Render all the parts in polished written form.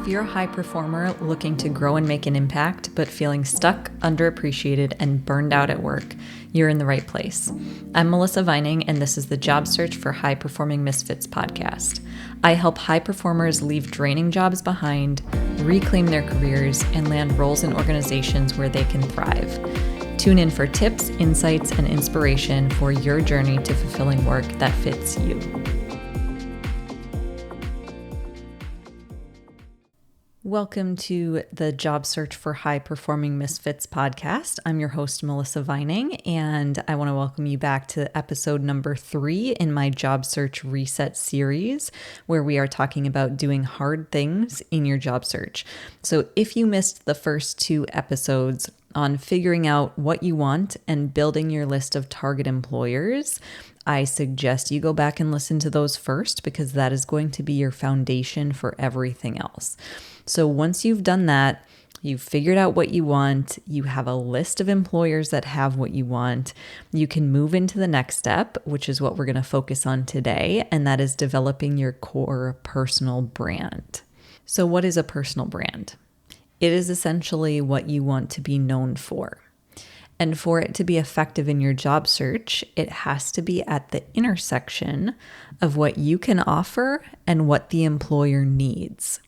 If you're a high performer looking to grow and make an impact, but feeling stuck, underappreciated, and burned out at work, you're in the right place. I'm Melissa Vining, and this is the Job Search for High Performing Misfits podcast. I help high performers leave draining jobs behind, reclaim their careers, and land roles in organizations where they can thrive. Tune in for tips, insights, and inspiration for your journey to fulfilling work that fits you. Welcome to the Job Search for High Performing Misfits podcast. I'm your host, Melissa Vining, and I want to welcome you back to episode number 3 in my Job Search Reset series, where we are talking about doing hard things in your job search. So if you missed the first 2 episodes on figuring out what you want and building your list of target employers, I suggest you go back and listen to those first, because that is going to be your foundation for everything else. So once you've done that, you've figured out what you want, you have a list of employers that have what you want, you can move into the next step, which is what we're going to focus on today, and that is developing your core personal brand. So what is a personal brand? It is essentially what you want to be known for. And for it to be effective in your job search, it has to be at the intersection of what you can offer and what the employer needs.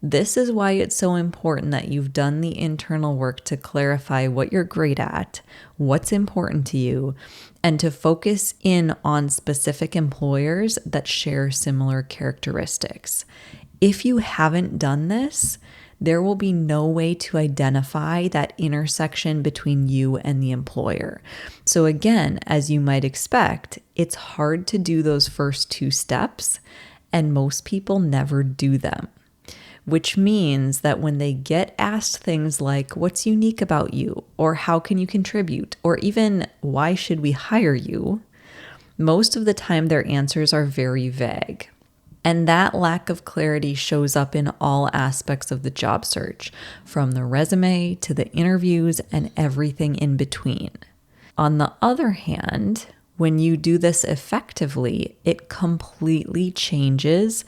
This is why it's so important that you've done the internal work to clarify what you're great at, what's important to you, and to focus in on specific employers that share similar characteristics. If you haven't done this, there will be no way to identify that intersection between you and the employer. So again, as you might expect, it's hard to do those first 2 steps, and most people never do them. Which means that when they get asked things like, what's unique about you? Or how can you contribute? Or even, why should we hire you? Most of the time their answers are very vague. And that lack of clarity shows up in all aspects of the job search, from the resume to the interviews and everything in between. On the other hand, when you do this effectively, it completely changes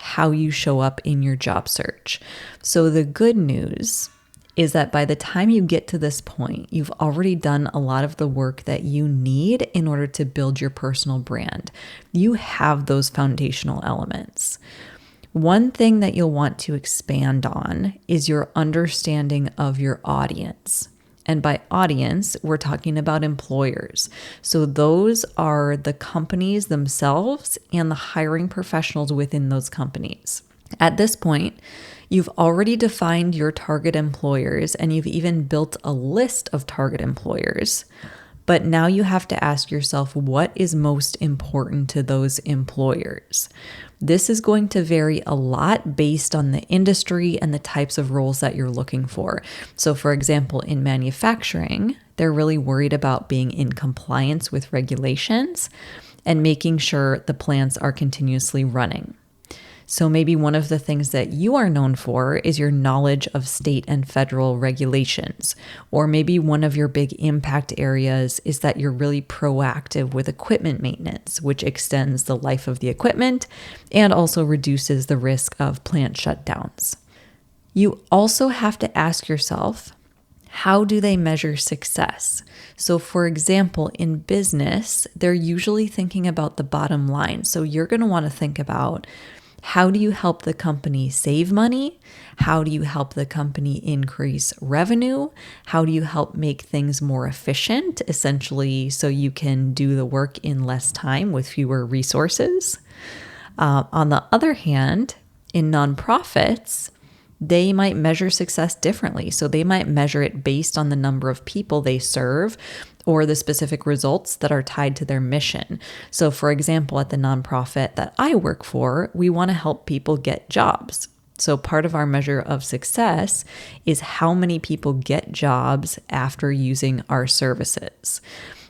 how you show up in your job search. So the good news is that by the time you get to this point, you've already done a lot of the work that you need in order to build your personal brand. You have those foundational elements. One thing that you'll want to expand on is your understanding of your audience. And by audience, we're talking about employers. So those are the companies themselves and the hiring professionals within those companies. At this point, you've already defined your target employers, and you've even built a list of target employers. But now you have to ask yourself, what is most important to those employers? This is going to vary a lot based on the industry and the types of roles that you're looking for. So for example, in manufacturing, they're really worried about being in compliance with regulations and making sure the plants are continuously running. So maybe one of the things that you are known for is your knowledge of state and federal regulations. Or maybe one of your big impact areas is that you're really proactive with equipment maintenance, which extends the life of the equipment and also reduces the risk of plant shutdowns. You also have to ask yourself, how do they measure success? So for example, in business, they're usually thinking about the bottom line. So you're going to want to think about, how do you help the company save money? How do you help the company increase revenue? How do you help make things more efficient, essentially, so you can do the work in less time with fewer resources? On the other hand, in nonprofits, they might measure success differently. So they might measure it based on the number of people they serve or the specific results that are tied to their mission. So for example, at the nonprofit that I work for, we want to help people get jobs. So part of our measure of success is how many people get jobs after using our services.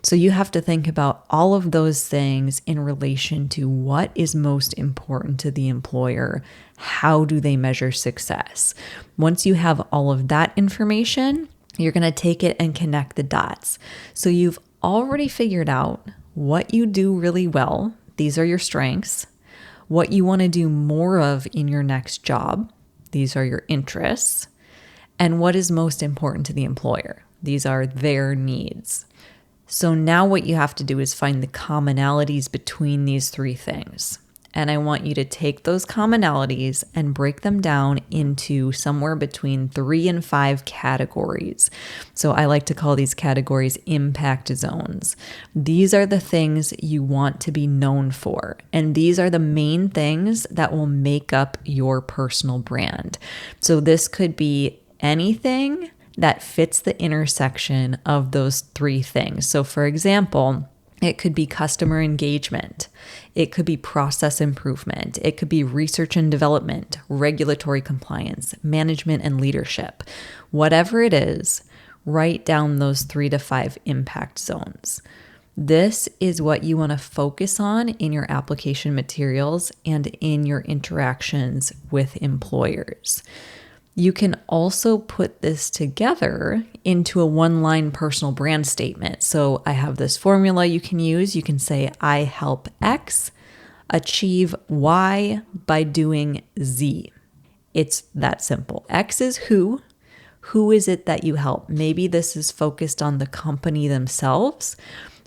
So you have to think about all of those things in relation to what is most important to the employer. How do they measure success? Once you have all of that information, you're going to take it and connect the dots. So you've already figured out what you do really well. These are your strengths. What you want to do more of in your next job. These are your interests. And what is most important to the employer? These are their needs. So now what you have to do is find the commonalities between these three things. And I want you to take those commonalities and break them down into somewhere between 3 and 5 categories. So I like to call these categories impact zones. These are the things you want to be known for. And these are the main things that will make up your personal brand. So this could be anything that fits the intersection of those 3 things. So for example, it could be customer engagement. It could be process improvement. It could be research and development, regulatory compliance, management and leadership. Whatever it is, write down those 3 to 5 impact zones. This is what you want to focus on in your application materials and in your interactions with employers. You can also put this together into a 1-line personal brand statement. So I have this formula you can use. You can say, I help X achieve Y by doing Z. It's that simple. X is who. Who is it that you help? Maybe this is focused on the company themselves,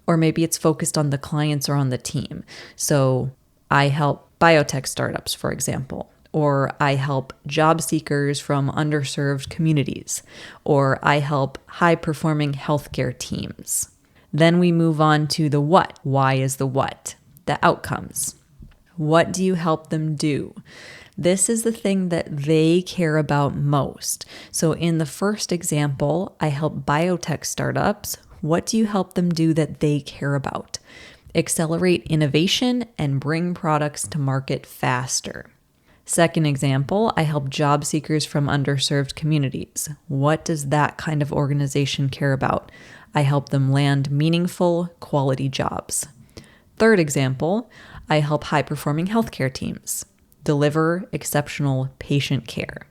or maybe it's focused on the clients or on the team. So I help biotech startups, for example. Or I help job seekers from underserved communities, or I help high-performing healthcare teams. Then we move on to the what. Why is the what? The outcomes. What do you help them do? This is the thing that they care about most. So in the first example, I help biotech startups. What do you help them do that they care about? Accelerate innovation and bring products to market faster. Second example, I help job seekers from underserved communities. What does that kind of organization care about? I help them land meaningful, quality jobs. Third example, I help high-performing healthcare teams deliver exceptional patient care.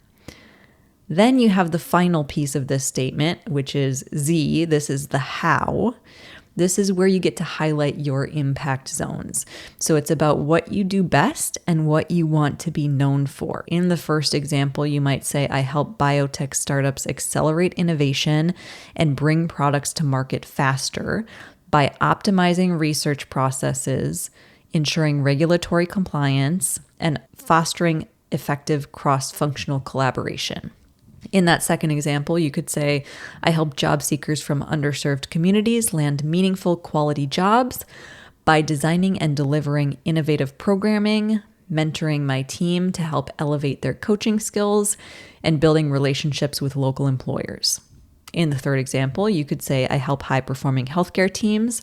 Then you have the final piece of this statement, which is Z. This is the how. This is where you get to highlight your impact zones. So it's about what you do best and what you want to be known for. In the first example, you might say, I help biotech startups accelerate innovation and bring products to market faster by optimizing research processes, ensuring regulatory compliance, and fostering effective cross-functional collaboration. In that second example, you could say, I help job seekers from underserved communities land meaningful quality jobs by designing and delivering innovative programming, mentoring my team to help elevate their coaching skills, and building relationships with local employers. In the third example, you could say, I help high-performing healthcare teams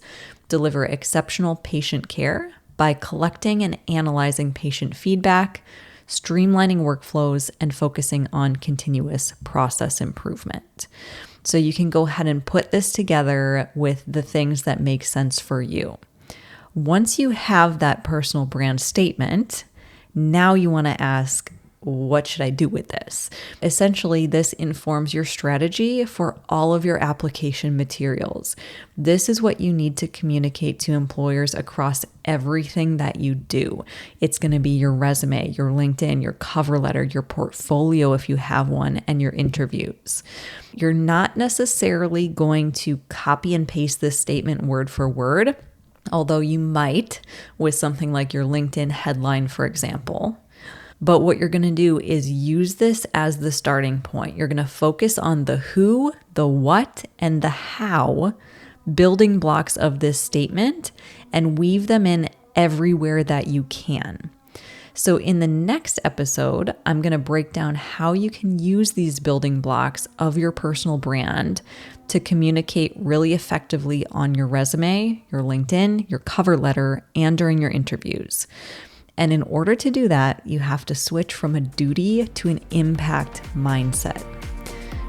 deliver exceptional patient care by collecting and analyzing patient feedback, streamlining workflows, and focusing on continuous process improvement. So you can go ahead and put this together with the things that make sense for you. Once you have that personal brand statement, now you want to ask, what should I do with this? Essentially, this informs your strategy for all of your application materials. This is what you need to communicate to employers across everything that you do. It's going to be your resume, your LinkedIn, your cover letter, your portfolio if you have one, and your interviews. You're not necessarily going to copy and paste this statement word for word, although you might with something like your LinkedIn headline, for example. But what you're going to do is use this as the starting point. You're going to focus on the who, the what, and the how building blocks of this statement and weave them in everywhere that you can. So in the next episode, I'm going to break down how you can use these building blocks of your personal brand to communicate really effectively on your resume, your LinkedIn, your cover letter, and during your interviews. And in order to do that, you have to switch from a duty to an impact mindset.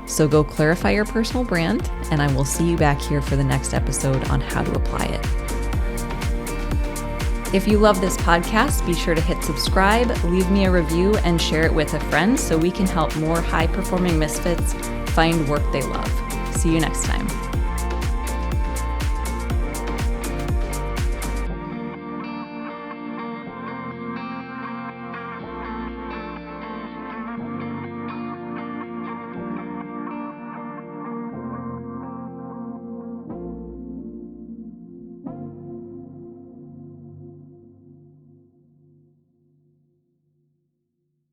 So go clarify your personal brand, and I will see you back here for the next episode on how to apply it. If you love this podcast, be sure to hit subscribe, leave me a review, and share it with a friend so we can help more high-performing misfits find work they love. See you next time.